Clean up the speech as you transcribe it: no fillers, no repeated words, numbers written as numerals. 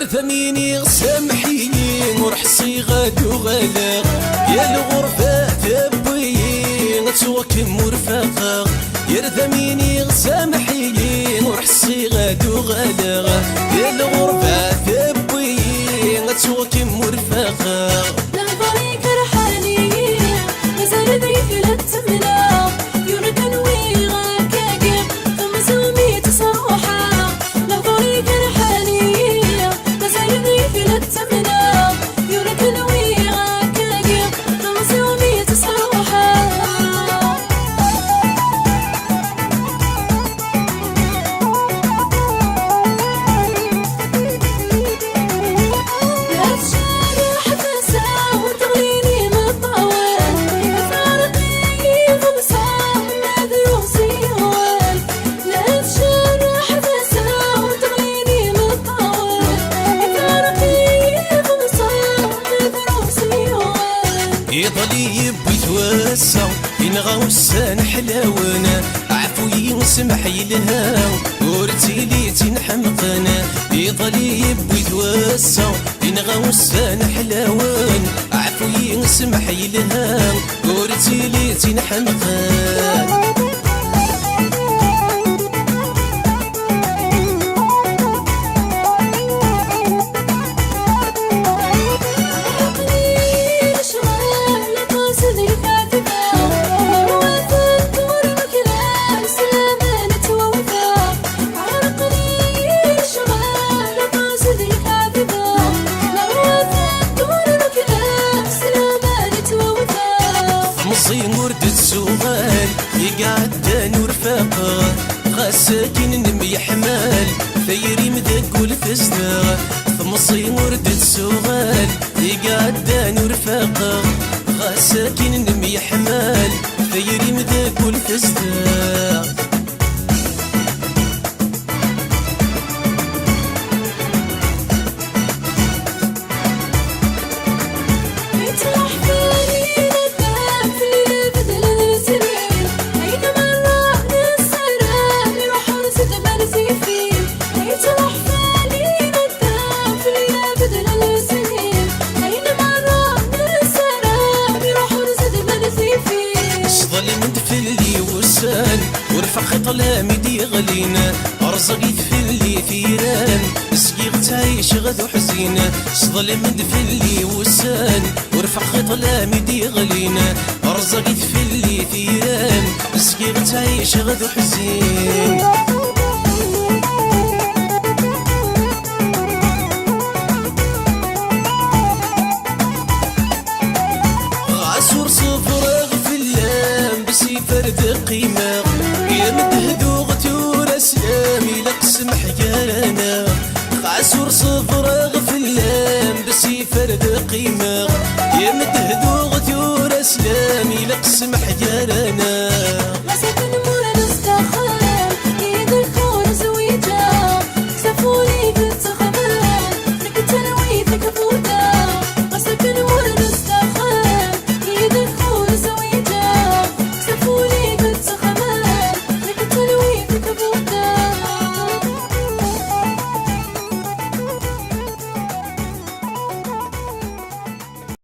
يرثميني سامحيني ورحصي غادو غلا يا الغربة تبوي نتوكم ورفاقا يرثميني سامحيني ورحصي غادو غلا يا الغربة تبوي نتوكم ورفاقا نهضريك رحاني مازال ذريك لا تمنى يوركن ويغا كاكب فمزومي تصروحا نهضريك رحاني مازال ذريك لا تمنى يوركن ويغا كاكب فمزومي تصروحا يضلي بيتوسع ينغوسان حلاونا عفو ينسمح يلهاو ورتيلي تنحمقنا يضلي بيتوسع ينغوسان حلاونا عفو ينسمح يلهاو ورتيلي تنحمقنا مصين ورد السؤال يقعد ورفاقه غاساكن نمي حمال ثيري مذاك والفزدة مصين ورد السؤال يقعد ورفاقه غاساكن نمي حمال ثيري مذاك والفزدة ورفق طلامي دي غلينا ارزقي تفلي ثيران سقيغ تعيش غدو حزينة صظلم دفلي وسان ورفق طلامي دي غلينا ارزقي تفلي ثيران سقيغ تعيش غدو حزين عسور صفر في اللام بسي فرد قيمة يا مدهدوغ تور اسلامي لقسم حجارنا عسور صفر في اللام بسي فرد قيمة يا مدهدوغ تور اسلامي لقسم حجارنا